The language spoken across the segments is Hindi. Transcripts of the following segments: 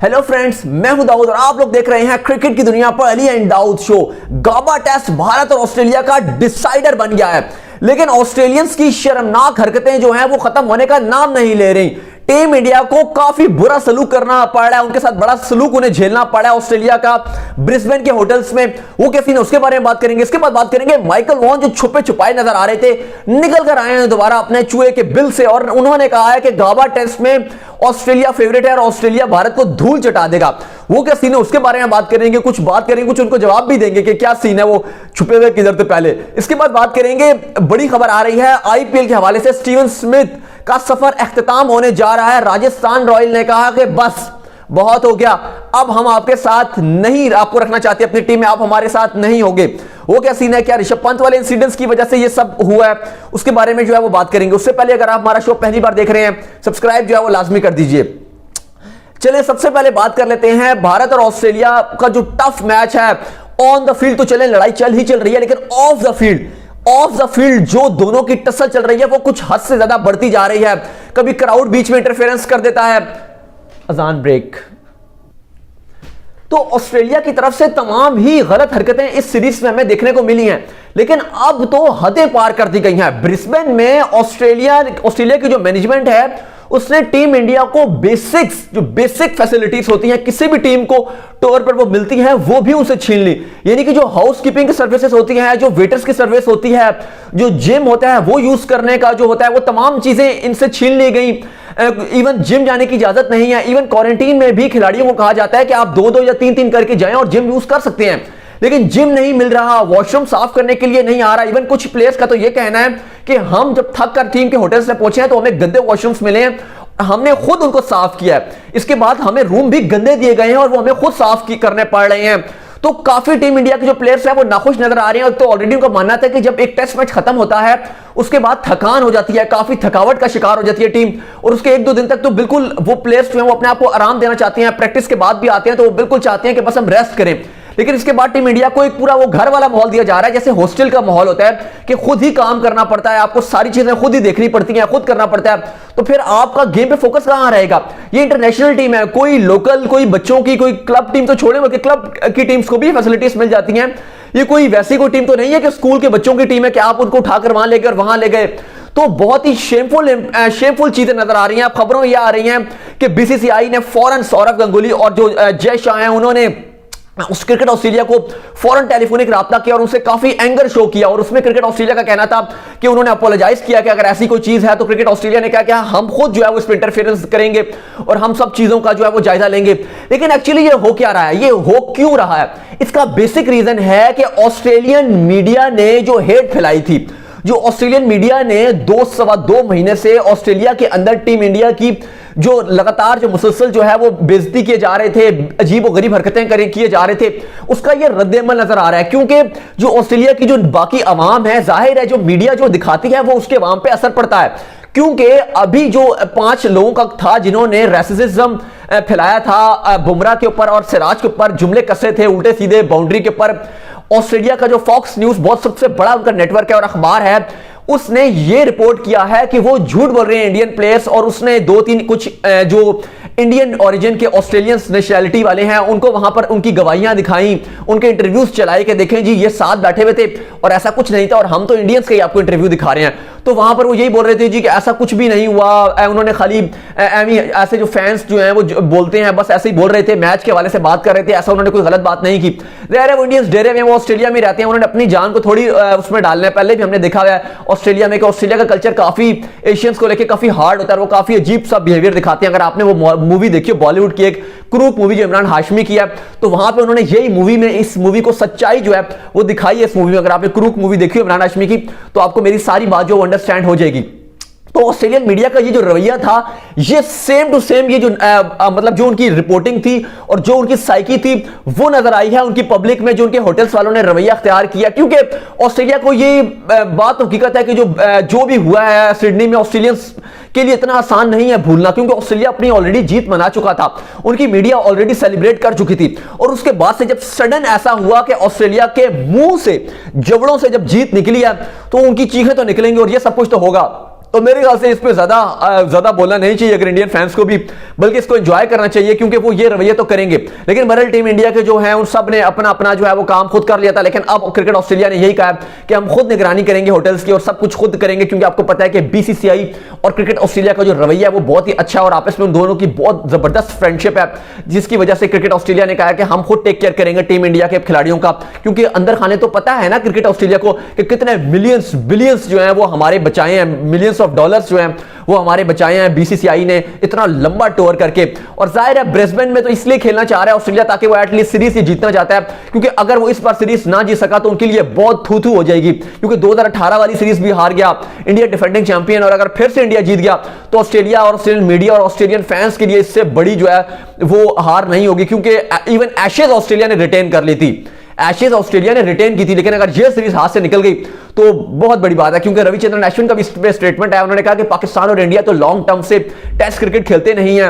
हेलो फ्रेंड्स, मैं हूं दाऊद और आप लोग देख रहे हैं क्रिकेट की दुनिया पर Ali and Dawood show. Gabba test Bharat और ऑस्ट्रेलिया का डिसाइडर बन गया है, लेकिन ऑस्ट्रेलियंस की शर्मनाक हरकतें जो हैं वो खत्म होने का नाम नहीं ले रही। टीम इंडिया को काफी बुरा सलूक करना पड़ रहा है, उनके साथ बड़ा सलूक उन्हें झेलना पड़ा है ऑस्ट्रेलिया का ब्रिस्बेन के होटल्स में। वो क्या सीन है उसके बारे में बात करेंगे। इसके बाद बात करेंगे माइकल वॉन जो छुपे छुपाए नजर आ रहे थे, निकल कर आए हैं दोबारा अपने चूहे के बिल से और उन्होंने कहा है कि गाबा टेस्ट में ऑस्ट्रेलिया फेवरेट है और ऑस्ट्रेलिया भारत को धूल चटा देगा। वो क्या सीन है उसके बारे में बात करेंगे, कुछ उनको जवाब भी देंगे कि क्या सीन है, वो छुपे हुए किधर थे पहले। इसके बाद बात करेंगे, बड़ी खबर आ रही है आईपीएल के हवाले से, स्टीवन स्मिथ का सफर इख्तिताम होने जा रहा है। राजस्थान रॉयल ने कहा कि बस बहुत हो गया, अब हम आपके साथ नहीं, आपको रखना चाहते अपनी टीम में, आप हमारे साथ नहीं होंगे। वो क्या सीन है, क्या ऋषभ पंत वाले इंसिडेंट्स की वजह से ये सब हुआ है, उसके बारे में जो है वो बात करेंगे। उससे पहले अगर आप हमारा शो पहली बार देख रहे हैं, सब्सक्राइब जो है वो लाजमी कर दीजिए। चलिए सबसे पहले बात कर लेते हैं भारत और ऑस्ट्रेलिया का जो टफ मैच है। ऑन द फील्ड तो चले, लड़ाई चल रही है, लेकिन ऑफ द फील्ड जो दोनों की टसल चल रही है वो कुछ हद से ज्यादा बढ़ती जा रही है। कभी क्राउड बीच में इंटरफेरेंस कर देता है। अजान ब्रेक। तो ऑस्ट्रेलिया की तरफ से तमाम ही गलत हरकतें इस सीरीज में हमें देखने को मिली हैं, लेकिन अब तो हदें पार कर दी गई हैं। ब्रिस्बेन में ऑस्ट्रेलिया की जो मैनेजमेंट है उसने टीम इंडिया को बेसिक फैसिलिटीज होती हैं, किसी भी टीम को टूर पर वो मिलती हैं, वो भी उनसे छीन ली। यानी कि जो हाउसकीपिंग की सर्विसेज होती हैं, जो वेटर्स की सर्विस होती है, जो जिम होता है वो यूज करने का जो होता है, वो तमाम चीजें इनसे छीन ली गई। इवन जिम जाने की इजाजत नहीं है। इवन क्वारंटीन में भी खिलाड़ियों को कहा जाता है कि आप 2-2 या 3-3 करके जाएं और जिम यूज कर सकते हैं, लेकिन जिम नहीं मिल रहा, वॉशरूम साफ करने के लिए नहीं आ रहा। इवन कुछ प्लेयर्स का तो यह कहना है कि हम जब थक कर टीम के होटल से पहुंचे हैं तो हमें गंदे वॉशरूम्स मिले हैं, हमने खुद उनको साफ किया है। इसके बाद हमें रूम भी गंदे दिए गए हैं और वो हमें खुद साफ करने पड़ रहे हैं। तो काफी टीम इंडिया के जो प्लेयर्स हैं वो नाखुश नजर आ रहे हैं। तो ऑलरेडी उनका मानना था कि जब एक टेस्ट मैच खत्म होता है उसके बाद थकान हो जाती है, काफी थकावट का शिकार हो जाती है टीम, और उसके 1-2 दिन तक तो बिल्कुल वो प्लेयर्स जो हैं वो अपने आप को आराम देना चाहते हैं। प्रैक्टिस के बाद भी आते हैं तो वो बिल्कुल चाहते हैं कि बस हम रेस्ट करें। लेकिन इसके बाद टीम इंडिया को एक पूरा वो घर वाला माहौल दिया जा रहा है, जैसे हॉस्टल का माहौल होता है कि खुद ही काम करना पड़ता है, आपको सारी चीजें खुद ही देखनी पड़ती हैं, खुद करना पड़ता है। तो फिर आपका गेम पे फोकस कहां रहेगा। ये इंटरनेशनल टीम है, कोई लोकल, कोई बच्चों की, कोई क्लब टीम तो छोड़े, बल्कि क्लब की टीम्स को भी फैसिलिटीज मिल जाती हैं। ये कोई वैसी कोई टीम तो नहीं है कि स्कूल के बच्चों की टीम है कि आप उनको उठाकर वहां ले गए। तो बहुत ही शेमफुल चीजें नजर आ रही हैं। खबरों ये आ रही हैं कि बीसीसीआई ने फौरन सौरव गांगुली और जो जय शाह हैं उन्होंने उस क्रिकेट ऑस्ट्रेलिया को फौरन टेलीफोनिक राब्ता किया और उनसे काफी एंगर शो किया। और उसमें क्रिकेट ऑस्ट्रेलिया का कहना था कि उन्होंने अपोलोजाइज किया कि अगर ऐसी कोई चीज है तो क्रिकेट ऑस्ट्रेलिया ने क्या किया, हम खुद जो है वो इस पर इंटरफेरेंस करेंगे और हम सब चीजों का जो है वो जायजा लेंगे। लेकिन एक्चुअली ये हो क्या रहा है, ये हो क्यों रहा है, इसका बेसिक रीजन है कि ऑस्ट्रेलियन मीडिया ने जो हेट फैलाई थी, जो ऑस्ट्रेलियन मीडिया ने 2-2.25 महीने से ऑस्ट्रेलिया के अंदर टीम इंडिया की जो लगातार जो मुसलसल जो है वो बेइज्जती किए जा रहे थे, अजीब और गरीब हरकतें किए जा रहे थे, उसका ये रद्द-ए-अमल नजर आ रहा है। क्योंकि जो ऑस्ट्रेलिया की जो बाकी अवाम है, जाहिर है जो मीडिया जो दिखाती है वो उसके अवाम पे असर पड़ता है। क्योंकि अभी जो 5 लोगों का था जिन्होंने रेसिज्म फैलाया था बुमराह के ऊपर और सिराज के ऊपर, जुमले कसे थे उल्टे सीधे बाउंड्री के ऊपर, ऑस्ट्रेलिया का जो फॉक्स न्यूज बहुत सबसे बड़ा उनका नेटवर्क है और अखबार है, उसने ये रिपोर्ट किया है कि वो झूठ बोल रहे हैं इंडियन प्लेयर्स। और उसने 2-3 कुछ जो इंडियन ओरिजिन के ऑस्ट्रेलियंस नेशनैलिटी वाले हैं उनको वहां पर उनकी गवाहियां दिखाई, उन्होंने इंटरव्यूज चलाए कि देखें जी ये साथ बैठे हुए थे और ऐसा कुछ नहीं था और हम तो इंडियंस के ही आपको इंटरव्यू दिखा रहे हैं। तो वहां पर वो यही बोल रहे थे जी कि ऐसा कुछ भी नहीं हुआ, उन्होंने खाली ऐसे जो फैंस जो हैं वो बोलते हैं बस ऐसे ही बोल रहे थे, मैच के हवाले से बात कर रहे थे, ऐसा उन्होंने कोई गलत बात नहीं की। वो इंडियंस डेरे हुए वो ऑस्ट्रेलिया में रहते हैं, उन्होंने अपनी जान को थोड़ी उसमें डालना है। पहले भी हमने देखा हुआ है ऑस्ट्रेलिया में कि ऑस्ट्रेलिया का कल्चर काफी एशियंस को लेकर काफी हार्ड होता है, वो काफी अजीब सा बिहेवियर दिखाते हैं। अगर आपने वो मूवी देखी बॉलीवुड की एक क्रूक मूवी जो इमरान हाशमी की है, तो वहां पे उन्होंने यही मूवी में इस मूवी को सच्चाई जो है वो दिखाई है। इस मूवी में अगर आपने क्रूक मूवी देखी है इमरान हाशमी की तो आपको मेरी सारी बात जो अंडरस्टैंड हो जाएगी। तो ऑस्ट्रेलियन मीडिया का ये जो रवैया था, ये सेम टू सेम ये जो मतलब जो उनकी रिपोर्टिंग थी और जो उनकी साइकी थी वो नजर आई है उनकी पब्लिक में, जो उनके होटल्स वालों ने रवैया अख्तियार किया। क्योंकि ऑस्ट्रेलिया को ये बात हकीकत है कि जो भी हुआ है सिडनी में ऑस्ट्रेलियंस के लिए इतना आसान नहीं है भूलना, क्योंकि ऑस्ट्रेलिया अपनी ऑलरेडी जीत मना चुका था, उनकी मीडिया ऑलरेडी सेलिब्रेट कर चुकी थी। और उसके बाद से जब सडन ऐसा हुआ कि ऑस्ट्रेलिया के मुंह से, जबड़ों से जब जीत निकली है तो उनकी चीखें तो निकलेंगी और ये सब कुछ तो होगा। तो मेरे ख्याल से इस पे ज्यादा बोलना नहीं चाहिए अगर इंडियन फैंस को भी, बल्कि इसको एंजॉय करना चाहिए क्योंकि वो ये रवैये तो करेंगे। लेकिन बहरहाल टीम इंडिया के जो है उन सब ने अपना अपना जो है वो काम खुद कर लिया था, लेकिन अब क्रिकेट ऑस्ट्रेलिया ने यही कहा कि हम खुद निगरानी करेंगे होटल्स की और सब कुछ खुद करेंगे, क्योंकि आपको पता है कि बीसीसीआई और क्रिकेट ऑस्ट्रेलिया का जो रवैया है वो बहुत ही अच्छा है और आपस में उन दोनों की बहुत जबरदस्त फ्रेंडशिप है, जिसकी वजह से क्रिकेट ऑस्ट्रेलिया ने कहा कि हम खुद टेक केयर करेंगे टीम इंडिया के खिलाड़ियों का, क्योंकि अंदर खाने तो पता है ना क्रिकेट ऑस्ट्रेलिया को कि कितने मिलियंस बिलियंस जो है वो हमारे बचाए हैं, मिलियंस ऑफ डॉलर्स जो हैं वो हमारे बचाए हैं बीसीसीआई ने इतना लंबा टूर करके। और जाहिर है ब्रिस्बेन में तो इसलिए खेलना चाह रहा है ऑस्ट्रेलिया ताकि वो एटलीस्ट सीरीज ही जीतना चाहता है, क्योंकि अगर वो इस बार सीरीज ना जीत सका तो उनके लिए बहुत थू हो जाएगी, क्योंकि 2018 वाली सीरीज भी हार गया इंडिया, डिफेंडिंग चैंपियन, और अगर फिर से इंडिया जीत गया तो ऑस्ट्रेलिया और ऑस्ट्रेलियन मीडिया और ऑस्ट्रेलियन फैंस के लिए इससे बड़ी जो है वो हार नहीं होगी, क्योंकि इवन एशेज ऑस्ट्रेलिया ने रिटेन कर ली थी, एशेज ऑस्ट्रेलिया ने रिटेन की थी, लेकिन अगर यह सीरीज हाथ से निकल गई तो बहुत बड़ी बात है, क्योंकि रविचंद्रन अश्विन का भी स्टेटमेंट है, उन्होंने कहा कि पाकिस्तान और इंडिया तो लॉन्ग टर्म से टेस्ट क्रिकेट खेलते नहीं है,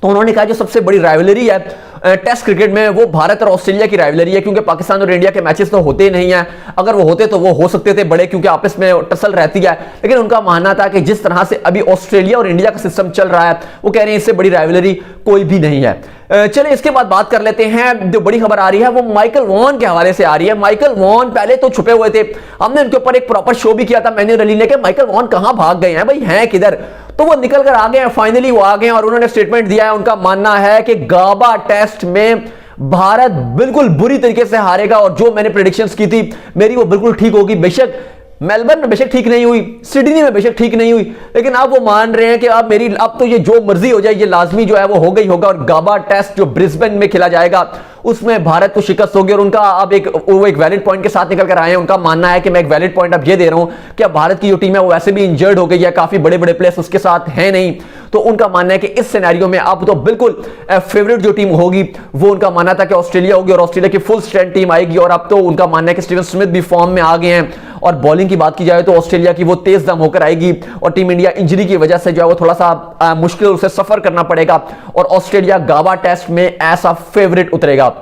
तो उन्होंने कहा जो सबसे बड़ी राइवलरी है टेस्ट क्रिकेट में वो भारत और ऑस्ट्रेलिया की राइवलरी है, क्योंकि पाकिस्तान और इंडिया के मैचेस तो होते नहीं हैं, अगर वो होते तो वो हो सकते थे बड़े, क्योंकि आपस में टसल रहती है, लेकिन उनका मानना था कि जिस तरह से अभी ऑस्ट्रेलिया और इंडिया का सिस्टम चल रहा है वो कह रहे हैं इससे बड़ी राइवलरी कोई भी नहीं है। चलिए इसके बाद बात कर लेते हैं, जो बड़ी खबर आ रही है वो माइकल वॉन के हवाले से आ रही है। माइकल वॉन पहले तो छुपे हुए थे, हमने उनके ऊपर एक प्रॉपर शो भी किया था मैन्युअल रैली लेके, माइकल वॉन कहां भाग गए हैं भाई, हैं किधर, तो वो निकल कर आ गए हैं, फाइनली वो आ गए हैं और उन्होंने स्टेटमेंट दिया है। उनका मानना है कि गाबा टेस्ट में भारत बिल्कुल बुरी तरीके से हारेगा और जो मैंने प्रेडिक्शंस की थी मेरी वो बिल्कुल ठीक होगी, बेशक मेलबर्न में बेशक ठीक नहीं हुई, सिडनी में बेशक ठीक नहीं हुई, लेकिन अब वो मान रहे हैं कि अब तो ये जो मर्जी हो जाए ये लाजमी जो है वो हो गई होगा, और गाबा टेस्ट जो ब्रिस्बेन में खेला जाएगा उसमें भारत को शिकस्त होगी। और उनका अब वो एक वैलिड पॉइंट के साथ निकल कर आए हैं, उनका मानना है कि मैं एक वैलिड पॉइंट अब ये दे रहा हूं कि अब भारत की जो टीम है वो वैसे भी इंजर्ड हो गई है, काफी बड़े बड़े प्लेयर्स उसके साथ हैं नहीं, तो उनका मानना है कि इस सिनेरियो में अब तो बिल्कुल फेवरेट जो टीम होगी वो उनका मानना था कि ऑस्ट्रेलिया होगी और ऑस्ट्रेलिया की फुल स्ट्रेंथ टीम आएगी। और अब तो उनका मानना है कि स्टीवन स्मिथ भी फॉर्म में आ गए हैं, और बॉलिंग की बात की जाए तो ऑस्ट्रेलिया की वो तेज दम होकर आएगी, और टीम इंडिया इंजरी की वजह से जो है वो थोड़ा सा मुश्किल उसे सफर करना पड़ेगा, और ऑस्ट्रेलिया गाबा टेस्ट में ऐसा फेवरेट उतरेगा।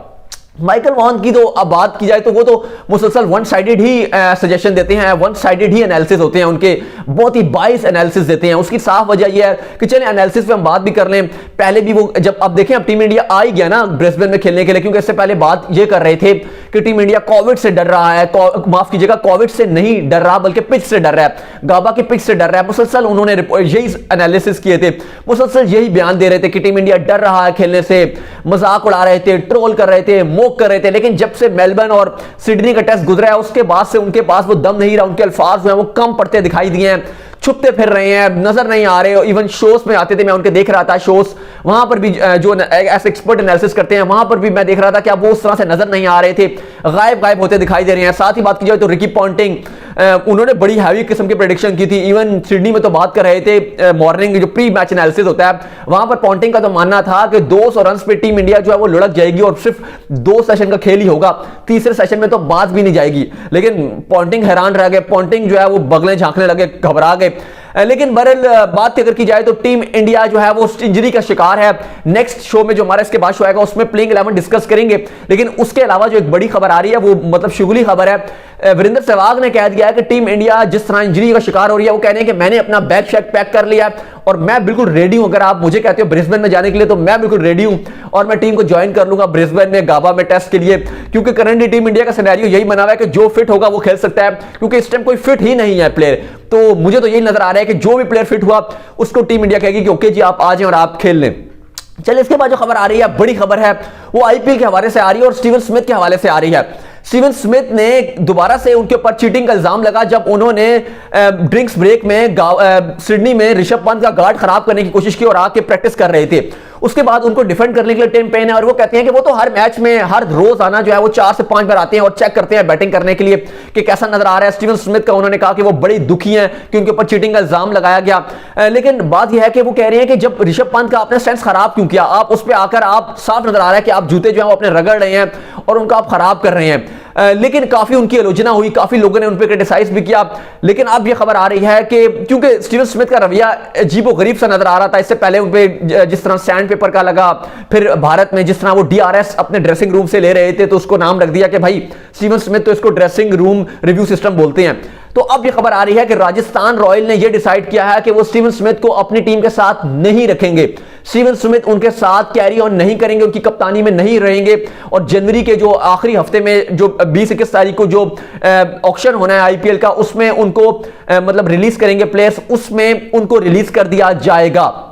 माइकल वॉन की तो अब बात की जाए तो वो तो मुसलसल वन साइडेड ही सजेशन देते हैं, वन साइडेड ही एनालिसिस होते हैं उनके, बहुत ही बाइस एनालिसिस देते हैं। उसकी साफ वजह यह है कि चले एनालिसिस पे हम बात भी कर लें, पहले भी वो जब अब देखें अब टीम इंडिया आ ही गया ना ब्रिस्बेन में खेलने के लिए, क्योंकि इससे पहले बात ये कर रहे थे कि टीम इंडिया कोविड से डर रहा है, माफ कीजिएगा कोविड से नहीं डर रहा बल्कि पिच से डर रहा है, गाबा के पिच से डर रहा है। मुसलसल उन्होंने यही एनालिसिस किए थे, मुसलसल यही बयान दे रहे थे कि टीम इंडिया डर रहा है खेलने से, मजाक उड़ा रहे थे, ट्रोल कर रहे थे, कर रहे थे, लेकिन जब से मेलबर्न और सिडनी का टेस्ट गुजरा है उसके बाद से उनके पास वो दम नहीं रहा, उनके अल्फाज जो है वो कम पड़ते दिखाई दिए हैं, छुपते फिर रहे हैं, नजर नहीं आ रहे। इवन शोज में आते थे, मैं उनके देख रहा था शोज, वहां पर भी जो ऐसे एक्सपर्ट एनालिसिस करते हैं वहां पर भी मैं देख रहा था कि अब वो उस तरह से नजर नहीं आ रहे थे, गायब होते दिखाई दे रहे हैं। साथ ही बात की जाए तो रिकी पॉन्टिंग, उन्होंने बड़ी हैवी किस्म की प्रेडिक्शन की थी, इवन सिडनी में तो बात कर रहे थे मॉर्निंग जो प्री मैच एनालिसिस होता है वहां पर पॉन्टिंग का तो मानना था कि 200 रन पे टीम इंडिया जो है वो लुढ़क जाएगी और सिर्फ 2 सेशन का खेल ही होगा, तीसरे सेशन में तो बात भी नहीं जाएगी। लेकिन पॉन्टिंग हैरान रह गए, पॉन्टिंग जो है वो बगलें झांकने लगे, घबरा गए। लेकिन बहरहाल बात अगर की जाए तो टीम इंडिया जो है वो इंजरी का शिकार है। नेक्स्ट शो में जो हमारा इसके बाद शो आएगा उसमें प्लेइंग 11 डिस्कस करेंगे, लेकिन उसके अलावा जो एक बड़ी खबर आ रही है वो मतलब शुगली खबर है। वीरेंद्र सहवाग ने कह दिया है कि टीम इंडिया जिस तरह इंजरी का शिकार हो रही है वो कह रहे हैं कि मैंने अपना बैग शैग पैक कर लिया और मैं बिल्कुल रेडी हूं, अगर आप मुझे कहते हो ब्रिस्बेन में जाने के लिए तो मैं बिल्कुल रेडी हूं और मैं टीम को ज्वाइन कर लूंगा ब्रिस्बेन में गाबा में टेस्ट के लिए, क्योंकि करंटली टीम इंडिया का सिनेरियो यही बना हुआ है कि जो फिट होगा वो खेल सकता है, क्योंकि इस टाइम कोई फिट ही नहीं है प्लेयर। तो मुझे तो यही नजर आ रहा है कि जो भी प्लेयर फिट हुआ उसको टीम इंडिया कहेगी कि ओके जी आप आ जाएं और आप खेल लें। चलिए इसके बाद जो खबर आ रही है बड़ी खबर है वो आईपीएल के हवाले से आ रही है और स्टीवन स्मिथ के हवाले से आ रही है। स्टीवन स्मिथ ने दोबारा से उनके ऊपर चीटिंग का इल्जाम लगा जब उन्होंने ड्रिंक्स ब्रेक में सिडनी में ऋषभ पंत का गार्ड खराब करने की कोशिश की और आके प्रैक्टिस कर रहे थे। उसके बाद उनको डिफेंड करने के लिए टिम पेन है और वो कहते हैं कि वो तो हर मैच में हर रोज आना जो है वो 4 से 5 बार आते हैं और चेक करते हैं बैटिंग करने के लिए कि कैसा नजर आ रहा है। स्टीवन स्मिथ का उन्होंने कहा कि वो बड़ी दुखी हैं कि उनके ऊपर चीटिंग का इल्जाम लगाया गया, लेकिन बात यह है कि वो कह रहे हैं कि जब ऋषभ पंत का आपने स्टैंस खराब क्यों किया, आप उस पर आकर आप साफ नजर आ रहा है कि आप जूते जो है वो अपने रगड़ रहे हैं और उनको आप खराब कर रहे हैं। लेकिन काफी उनकी आलोचना हुई, काफी लोगों ने उन पर क्रिटिसाइज भी किया। लेकिन अब यह खबर आ रही है कि क्योंकि स्टीवन स्मिथ का रवैया अजीबो-गरीब सा नजर आ रहा था, इससे पहले उन पे जिस तरह सैंड पेपर का लगा, फिर भारत में जिस तरह वो DRS अपने ड्रेसिंग रूम से ले रहे थे तो उसको नाम रख दिया कि भाई स्टीवन स्मिथ, तो इसको ड्रेसिंग रूम रिव्यू सिस्टम बोलते हैं। तो अब यह खबर आ रही है कि राजस्थान रॉयल ने यह डिसाइड किया है कि वो स्टीवन स्मिथ को अपनी टीम के साथ नहीं रखेंगे। स्टीवन स्मिथ उनके साथ कैरी ऑन नहीं करेंगे, उनकी कप्तानी में नहीं रहेंगे, और जनवरी के जो आखिरी हफ्ते में जो 20-21 तारीख को जो ऑक्शन होना है IPL का, उसमें उनको मतलब रिलीज करेंगे प्लेयर्स, उसमें उनको रिलीज कर दिया जाएगा।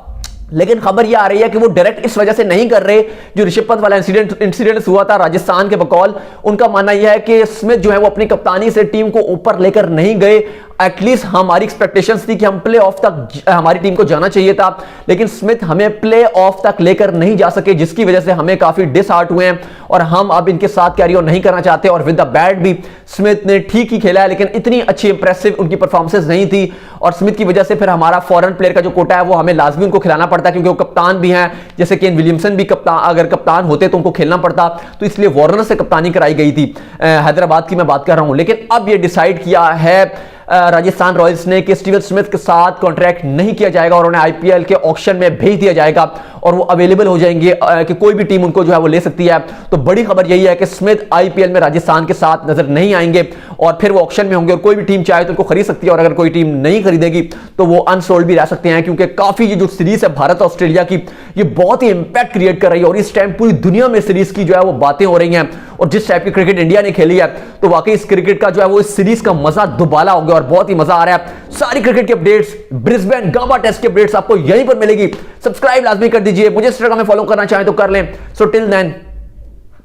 लेकिन खबर यह आ रही है कि वो डायरेक्ट इस वजह से नहीं कर रहे, जो ऋषभ पंत वाला इंसिडेंट हुआ था राजस्थान के बकौल, उनका मानना यह है कि स्मिथ जो है वो अपनी कप्तानी से टीम को ऊपर लेकर नहीं गए। एटलीस्ट हमारी एक्सपेक्टेशंस थी कि हम प्ले ऑफ तक हमारी टीम को जाना चाहिए था, लेकिन स्मिथ हमें प्ले ऑफ तक लेकर नहीं जा सके, जिसकी वजह से हमें काफी डिसहार्ट हुए हैं और हम अब इनके साथ कैरी ऑन नहीं करना चाहते। और विद द बैट भी स्मिथ ने ठीक ही खेला है, लेकिन इतनी अच्छी इंप्रेसिव उनकी परफॉर्मेंसेज नहीं थी, और स्मिथ की वजह से फिर हमारा फॉरेन प्लेयर का जो कोटा है वो हमें लाजमी उनको खिलाना पड़ता है, क्योंकि वो कप्तान भी हैं। जैसे केन विलियमसन भी कप्तान, अगर कप्तान होते तो उनको खेलना पड़ता, तो इसलिए वार्नर से कप्तानी कराई गई थी। हैदराबाद की मैं बात कर रहा हूं। लेकिन अब ये डिसाइड किया है राजस्थान रॉयल्स ने कि स्टीवन स्मिथ के साथ कॉन्ट्रैक्ट नहीं किया जाएगा और उन्हें IPL के ऑक्शन में भेज दिया जाएगा और वो अवेलेबल हो जाएंगे कि कोई भी टीम उनको जो है वो ले सकती है। तो बड़ी खबर यही है कि स्मिथ IPL में राजस्थान के साथ नजर नहीं आएंगे और फिर वो ऑक्शन में होंगे, और कोई भी टीम चाहे तो उनको खरीद सकती है, और अगर कोई टीम नहीं खरीदेगी तो वो अनसोल्ड भी रह सकते हैं, क्योंकि काफी ये जो सीरीज है भारत ऑस्ट्रेलिया की, ये बहुत ही इंपैक्ट क्रिएट कर रही है, और इस टाइम पूरी दुनिया में सीरीज की जो है वो बातें हो रही हैं। और जिस टाइप की क्रिकेट इंडिया ने खेली है, तो वाकई इस क्रिकेट का जो है वो इस सीरीज का मजा दुबाला हो गया और बहुत ही मजा आ रहा है। सारी क्रिकेट की अपडेट्स, ब्रिस्बेन गाबा टेस्ट की अपडेट्स आपको यहीं पर मिलेगी। सब्सक्राइब लाजमी कर दीजिए, मुझे इंस्टाग्राम में फॉलो करना चाहें तो कर लें। So till then,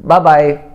bye bye.